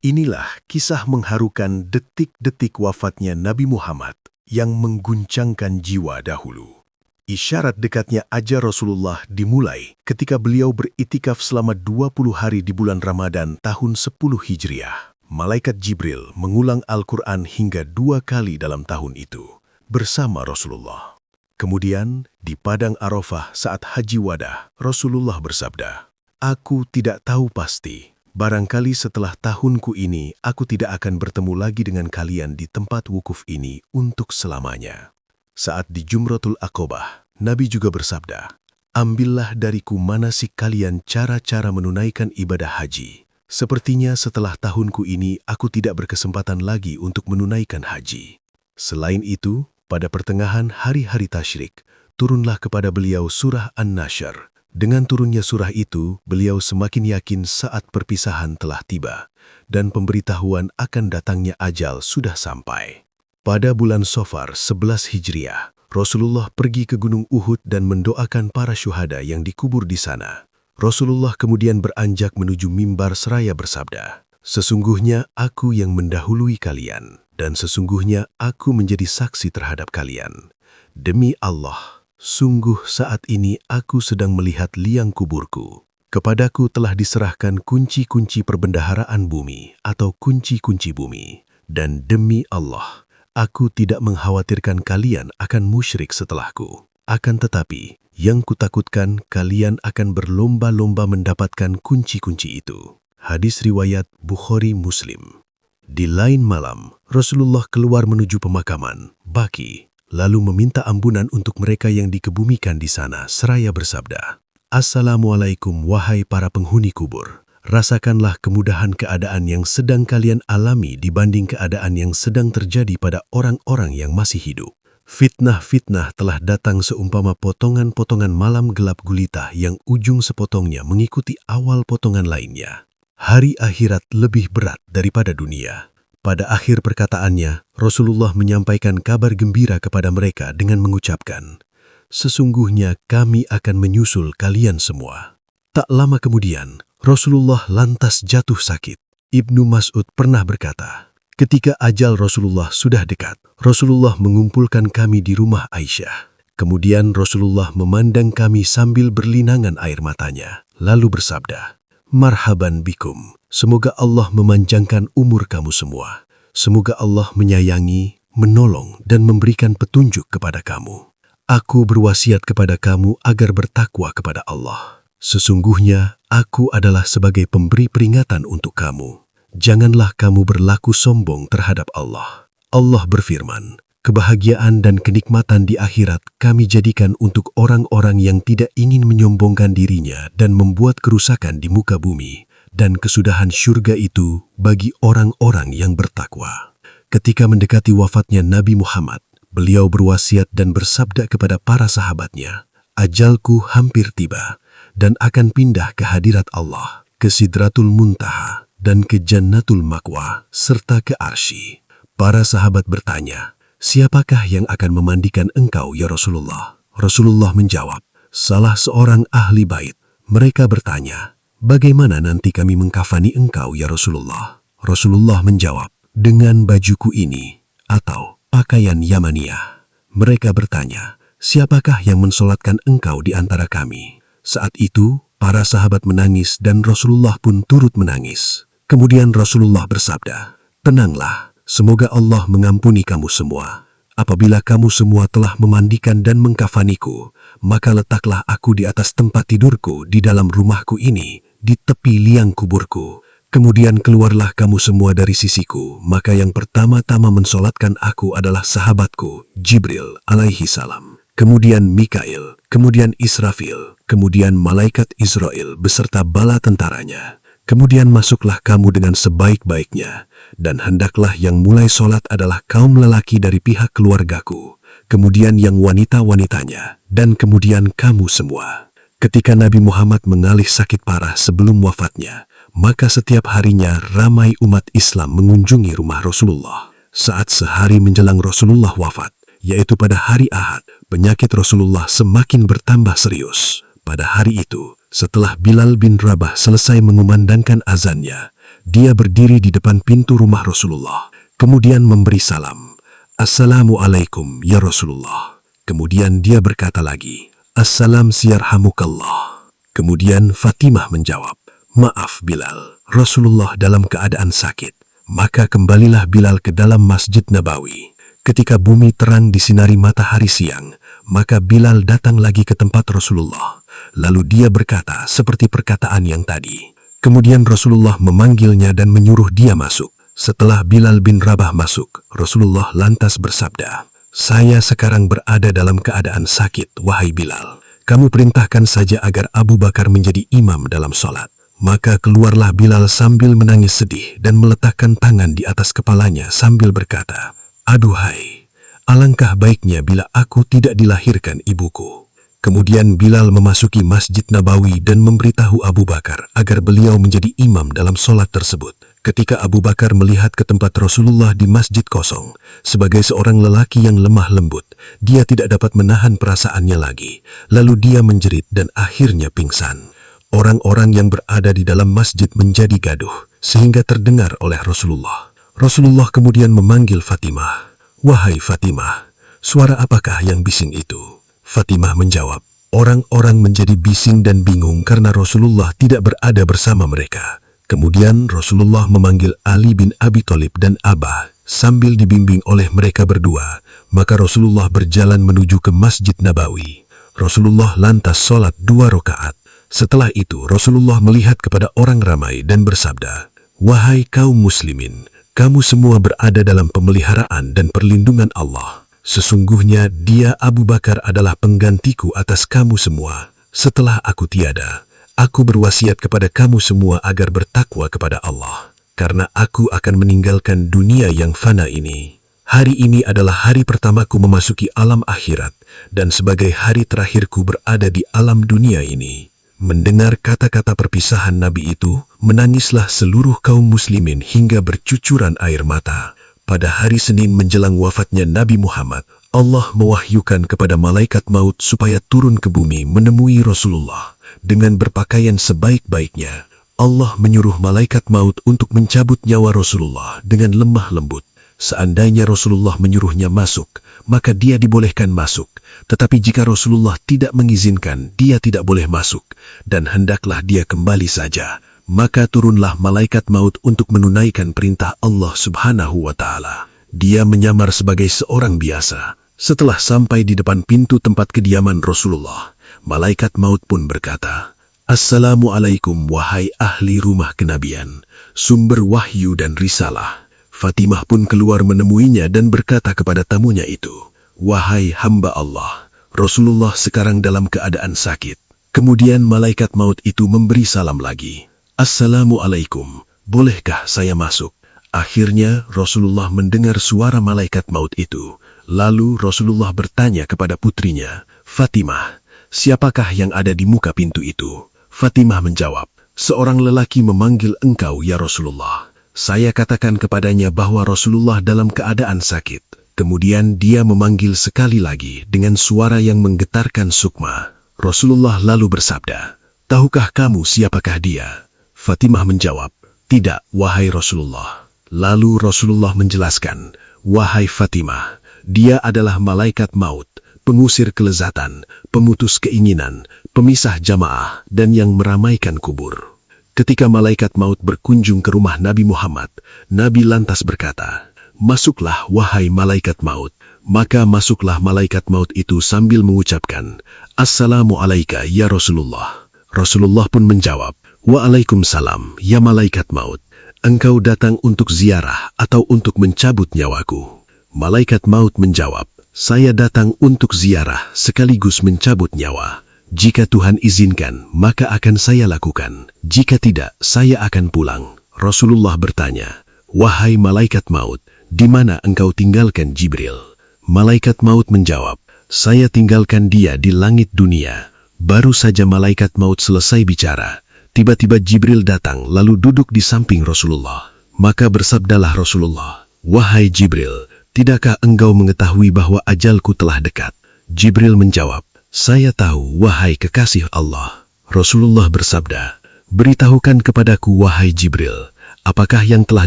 Inilah kisah mengharukan detik-detik wafatnya Nabi Muhammad yang mengguncangkan jiwa dahulu. Isyarat dekatnya ajal Rasulullah dimulai ketika beliau beritikaf selama 20 hari di bulan Ramadan tahun 10 Hijriah. Malaikat Jibril mengulang Al-Quran hingga 2 kali dalam tahun itu bersama Rasulullah. Kemudian di Padang Arafah saat Haji Wadah, Rasulullah bersabda, "Aku tidak tahu pasti. Barangkali setelah tahunku ini, aku tidak akan bertemu lagi dengan kalian di tempat wukuf ini untuk selamanya." Saat di Jumratul Aqobah, Nabi juga bersabda, "Ambillah dariku manasik kalian cara-cara menunaikan ibadah haji. Sepertinya setelah tahunku ini, aku tidak berkesempatan lagi untuk menunaikan haji." Selain itu, pada pertengahan hari-hari tasyrik, turunlah kepada beliau surah An-Nasyr. Dengan turunnya surah itu, beliau semakin yakin saat perpisahan telah tiba, dan pemberitahuan akan datangnya ajal sudah sampai. Pada bulan Safar 11 Hijriah, Rasulullah pergi ke Gunung Uhud dan mendoakan para syuhada yang dikubur di sana. Rasulullah kemudian beranjak menuju mimbar seraya bersabda, "Sesungguhnya aku yang mendahului kalian, dan sesungguhnya aku menjadi saksi terhadap kalian. Demi Allah, sungguh saat ini aku sedang melihat liang kuburku. Kepadaku telah diserahkan kunci-kunci perbendaharaan bumi atau kunci-kunci bumi. Dan demi Allah, aku tidak mengkhawatirkan kalian akan musyrik setelahku. Akan tetapi, yang kutakutkan kalian akan berlomba-lomba mendapatkan kunci-kunci itu." Hadis riwayat Bukhari Muslim. Di lain malam, Rasulullah keluar menuju pemakaman Baqi, lalu meminta ampunan untuk mereka yang dikebumikan di sana seraya bersabda, "Assalamualaikum wahai para penghuni kubur. Rasakanlah kemudahan keadaan yang sedang kalian alami dibanding keadaan yang sedang terjadi pada orang-orang yang masih hidup. Fitnah-fitnah telah datang seumpama potongan-potongan malam gelap gulita yang ujung sepotongnya mengikuti awal potongan lainnya. Hari akhirat lebih berat daripada dunia." Pada akhir perkataannya, Rasulullah menyampaikan kabar gembira kepada mereka dengan mengucapkan, "Sesungguhnya kami akan menyusul kalian semua." Tak lama kemudian, Rasulullah lantas jatuh sakit. Ibnu Mas'ud pernah berkata, ketika ajal Rasulullah sudah dekat, Rasulullah mengumpulkan kami di rumah Aisyah. Kemudian Rasulullah memandang kami sambil berlinangan air matanya, lalu bersabda, "Marhaban bikum, semoga Allah memanjangkan umur kamu semua. Semoga Allah menyayangi, menolong, dan memberikan petunjuk kepada kamu. Aku berwasiat kepada kamu agar bertakwa kepada Allah. Sesungguhnya aku adalah sebagai pemberi peringatan untuk kamu. Janganlah kamu berlaku sombong terhadap Allah. Allah berfirman, kebahagiaan dan kenikmatan di akhirat kami jadikan untuk orang-orang yang tidak ingin menyombongkan dirinya dan membuat kerusakan di muka bumi. Dan kesudahan syurga itu bagi orang-orang yang bertakwa." Ketika mendekati wafatnya Nabi Muhammad, beliau berwasiat dan bersabda kepada para sahabatnya, "Ajalku hampir tiba dan akan pindah ke hadirat Allah, ke Sidratul Muntaha, dan ke Jannatul Ma'wa, serta ke Arsy." Para sahabat bertanya, "Siapakah yang akan memandikan engkau ya Rasulullah?" Rasulullah menjawab, "Salah seorang ahli bait." Mereka bertanya, "Bagaimana nanti kami mengkafani engkau ya Rasulullah?" Rasulullah menjawab, "Dengan bajuku ini atau pakaian Yamaniyah." Mereka bertanya, "Siapakah yang mensolatkan engkau di antara kami?" Saat itu, para sahabat menangis dan Rasulullah pun turut menangis. Kemudian Rasulullah bersabda, "Tenanglah, semoga Allah mengampuni kamu semua. Apabila kamu semua telah memandikan dan mengkafaniku, maka letaklah aku di atas tempat tidurku di dalam rumahku ini, di tepi liang kuburku. Kemudian keluarlah kamu semua dari sisiku, maka yang pertama-tama mensolatkan aku adalah sahabatku, Jibril alaihi salam. Kemudian Mikail, kemudian Israfil, kemudian malaikat Israel beserta bala tentaranya. Kemudian masuklah kamu dengan sebaik-baiknya, dan hendaklah yang mulai solat adalah kaum lelaki dari pihak keluargaku, kemudian yang wanita-wanitanya, dan kemudian kamu semua." Ketika Nabi Muhammad mengalih sakit parah sebelum wafatnya, maka setiap harinya ramai umat Islam mengunjungi rumah Rasulullah. Saat sehari menjelang Rasulullah wafat, yaitu pada hari Ahad, penyakit Rasulullah semakin bertambah serius. Pada hari itu, setelah Bilal bin Rabah selesai mengumandangkan azannya, Dia berdiri di depan pintu rumah Rasulullah, kemudian memberi salam. Assalamualaikum ya Rasulullah. Kemudian dia berkata lagi, Assalam siyarhamukallah. Kemudian Fatimah menjawab, Maaf Bilal, Rasulullah dalam keadaan sakit. Maka kembalilah Bilal ke dalam Masjid Nabawi. Ketika bumi terang disinari matahari siang, maka Bilal datang lagi ke tempat Rasulullah. Lalu dia berkata seperti perkataan yang tadi. Kemudian Rasulullah memanggilnya dan menyuruh dia masuk. Setelah Bilal bin Rabah masuk, Rasulullah lantas bersabda, Saya sekarang berada dalam keadaan sakit, wahai Bilal. Kamu perintahkan saja agar Abu Bakar menjadi imam dalam sholat. Maka keluarlah Bilal sambil menangis sedih dan meletakkan tangan di atas kepalanya sambil berkata, Aduhai, alangkah baiknya bila aku tidak dilahirkan ibuku. Kemudian Bilal memasuki Masjid Nabawi dan memberitahu Abu Bakar agar beliau menjadi imam dalam sholat tersebut. Ketika Abu Bakar melihat ke tempat Rasulullah di masjid kosong, sebagai seorang lelaki yang lemah lembut, dia tidak dapat menahan perasaannya lagi. Lalu dia menjerit dan akhirnya pingsan. Orang-orang yang berada di dalam masjid menjadi gaduh, sehingga terdengar oleh Rasulullah. Rasulullah kemudian memanggil Fatimah. Wahai Fatimah, suara apakah yang bising itu? Fatimah menjawab, orang-orang menjadi bising dan bingung karena Rasulullah tidak berada bersama mereka. Kemudian Rasulullah memanggil Ali bin Abi Thalib dan Abah sambil dibimbing oleh mereka berdua. Maka Rasulullah berjalan menuju ke Masjid Nabawi. Rasulullah lantas sholat 2 rakaat. Setelah itu Rasulullah melihat kepada orang ramai dan bersabda, Wahai kaum muslimin, kamu semua berada dalam pemeliharaan dan perlindungan Allah. Sesungguhnya dia Abu Bakar adalah penggantiku atas kamu semua. Setelah aku tiada, aku berwasiat kepada kamu semua agar bertakwa kepada Allah, karena aku akan meninggalkan dunia yang fana ini. Hari ini adalah hari pertamaku memasuki alam akhirat, dan sebagai hari terakhirku berada di alam dunia ini. Mendengar kata-kata perpisahan Nabi itu, menangislah seluruh kaum muslimin hingga bercucuran air mata. Pada hari Senin menjelang wafatnya Nabi Muhammad, Allah mewahyukan kepada malaikat maut supaya turun ke bumi menemui Rasulullah. Dengan berpakaian sebaik-baiknya, Allah menyuruh malaikat maut untuk mencabut nyawa Rasulullah dengan lemah lembut. Seandainya Rasulullah menyuruhnya masuk, maka dia dibolehkan masuk. Tetapi jika Rasulullah tidak mengizinkan, dia tidak boleh masuk, dan hendaklah dia kembali saja. Maka turunlah malaikat maut untuk menunaikan perintah Allah Subhanahu wa Ta'ala. Dia menyamar sebagai seorang biasa. Setelah sampai di depan pintu tempat kediaman Rasulullah, malaikat maut pun berkata, Assalamualaikum wahai ahli rumah kenabian, sumber wahyu dan risalah. Fatimah pun keluar menemuinya dan berkata kepada tamunya itu, Wahai hamba Allah, Rasulullah sekarang dalam keadaan sakit. Kemudian malaikat maut itu memberi salam lagi. Assalamualaikum, bolehkah saya masuk? Akhirnya Rasulullah mendengar suara malaikat maut itu. Lalu Rasulullah bertanya kepada putrinya, Fatimah, siapakah yang ada di muka pintu itu? Fatimah menjawab, seorang lelaki memanggil engkau ya Rasulullah. Saya katakan kepadanya bahwa Rasulullah dalam keadaan sakit. Kemudian dia memanggil sekali lagi dengan suara yang menggetarkan sukma. Rasulullah lalu bersabda, Tahukah kamu siapakah dia? Fatimah menjawab, Tidak, wahai Rasulullah. Lalu Rasulullah menjelaskan, Wahai Fatimah, dia adalah malaikat maut, pengusir kelezatan, pemutus keinginan, pemisah jamaah, dan yang meramaikan kubur. Ketika malaikat maut berkunjung ke rumah Nabi Muhammad, Nabi lantas berkata, Masuklah wahai malaikat maut. Maka masuklah malaikat maut itu sambil mengucapkan, Assalamualaikum ya Rasulullah. Rasulullah pun menjawab, Waalaikumsalam ya malaikat maut. Engkau datang untuk ziarah atau untuk mencabut nyawaku? Malaikat maut menjawab, Saya datang untuk ziarah sekaligus mencabut nyawa. Jika Tuhan izinkan, maka akan saya lakukan. Jika tidak, saya akan pulang. Rasulullah bertanya, Wahai malaikat maut, di mana engkau tinggalkan Jibril? Malaikat maut menjawab, Saya tinggalkan dia di langit dunia. Baru saja malaikat maut selesai bicara, tiba-tiba Jibril datang lalu duduk di samping Rasulullah. Maka bersabdalah Rasulullah, Wahai Jibril, tidakkah engkau mengetahui bahwa ajalku telah dekat? Jibril menjawab, Saya tahu, wahai kekasih Allah. Rasulullah bersabda, Beritahukan kepadaku, wahai Jibril, apakah yang telah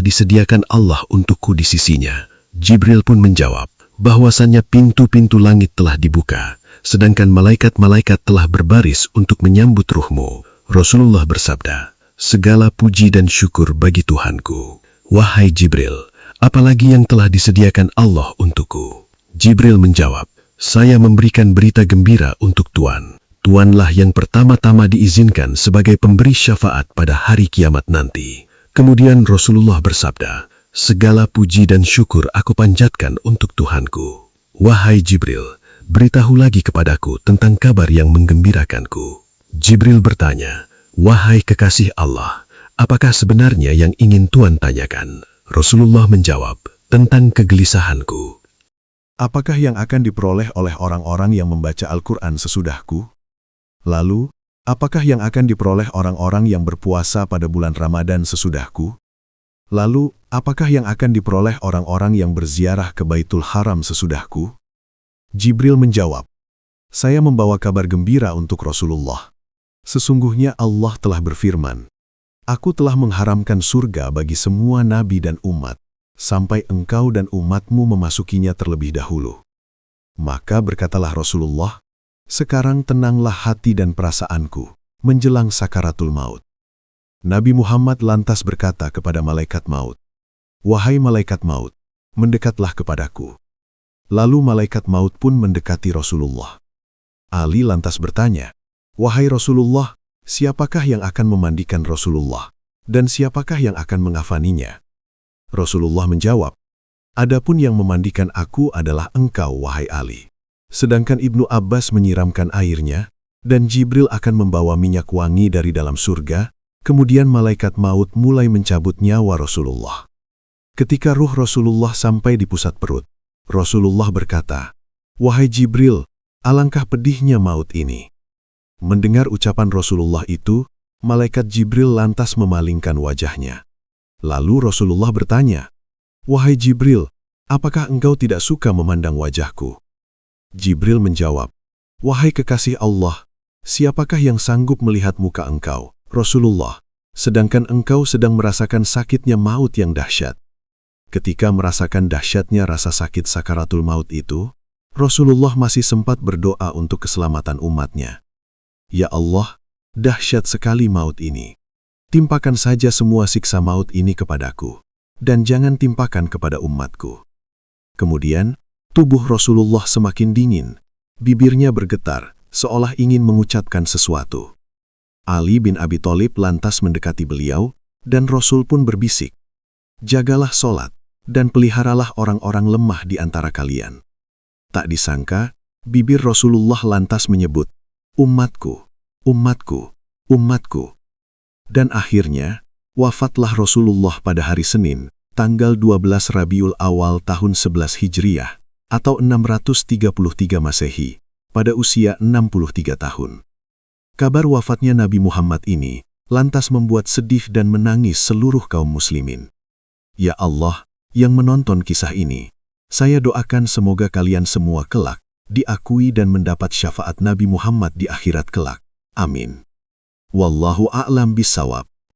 disediakan Allah untukku di sisinya? Jibril pun menjawab, bahwasannya pintu-pintu langit telah dibuka, sedangkan malaikat-malaikat telah berbaris untuk menyambut ruhmu. Rasulullah bersabda, segala puji dan syukur bagi Tuhanku. Wahai Jibril, apalagi yang telah disediakan Allah untukku? Jibril menjawab, saya memberikan berita gembira untuk Tuan. Tuanlah yang pertama-tama diizinkan sebagai pemberi syafaat pada hari kiamat nanti. Kemudian Rasulullah bersabda, segala puji dan syukur aku panjatkan untuk Tuhanku. Wahai Jibril, beritahu lagi kepadaku tentang kabar yang menggembirakanku. Jibril bertanya, wahai kekasih Allah, apakah sebenarnya yang ingin Tuan tanyakan? Rasulullah menjawab, tentang kegelisahanku. Apakah yang akan diperoleh oleh orang-orang yang membaca Al-Quran sesudahku? Lalu, apakah yang akan diperoleh orang-orang yang berpuasa pada bulan Ramadan sesudahku? Lalu, apakah yang akan diperoleh orang-orang yang berziarah ke Baitul Haram sesudahku? Jibril menjawab, saya membawa kabar gembira untuk Rasulullah. Sesungguhnya Allah telah berfirman, aku telah mengharamkan surga bagi semua nabi dan umat, sampai engkau dan umatmu memasukinya terlebih dahulu. Maka berkatalah Rasulullah, sekarang tenanglah hati dan perasaanku menjelang sakaratul maut. Nabi Muhammad lantas berkata kepada malaikat maut, wahai malaikat maut, mendekatlah kepadaku. Lalu malaikat maut pun mendekati Rasulullah. Ali lantas bertanya, wahai Rasulullah, siapakah yang akan memandikan Rasulullah, dan siapakah yang akan mengafaninya? Rasulullah menjawab, adapun yang memandikan aku adalah engkau, wahai Ali. Sedangkan Ibnu Abbas menyiramkan airnya, dan Jibril akan membawa minyak wangi dari dalam surga, kemudian malaikat maut mulai mencabut nyawa Rasulullah. Ketika ruh Rasulullah sampai di pusat perut, Rasulullah berkata, wahai Jibril, alangkah pedihnya maut ini. Mendengar ucapan Rasulullah itu, malaikat Jibril lantas memalingkan wajahnya. Lalu Rasulullah bertanya, wahai Jibril, apakah engkau tidak suka memandang wajahku? Jibril menjawab, wahai kekasih Allah, siapakah yang sanggup melihat muka engkau, Rasulullah, sedangkan engkau sedang merasakan sakitnya maut yang dahsyat? Ketika merasakan dahsyatnya rasa sakit sakaratul maut itu, Rasulullah masih sempat berdoa untuk keselamatan umatnya. Ya Allah, dahsyat sekali maut ini. Timpakan saja semua siksa maut ini kepadaku, dan jangan timpakan kepada umatku. Kemudian, tubuh Rasulullah semakin dingin, bibirnya bergetar, seolah ingin mengucapkan sesuatu. Ali bin Abi Thalib lantas mendekati beliau, dan Rasul pun berbisik, jagalah sholat, dan peliharalah orang-orang lemah di antara kalian. Tak disangka, bibir Rasulullah lantas menyebut, umatku, umatku, umatku. Dan akhirnya, wafatlah Rasulullah pada hari Senin, tanggal 12 Rabiul Awal tahun 11 Hijriah, atau 633 Masehi, pada usia 63 tahun. Kabar wafatnya Nabi Muhammad ini, lantas membuat sedih dan menangis seluruh kaum muslimin. Ya Allah, yang menonton kisah ini, saya doakan semoga kalian semua kelak, diakui dan mendapat syafaat Nabi Muhammad di akhirat kelak. Amin. Wallahu a'lam bissawab.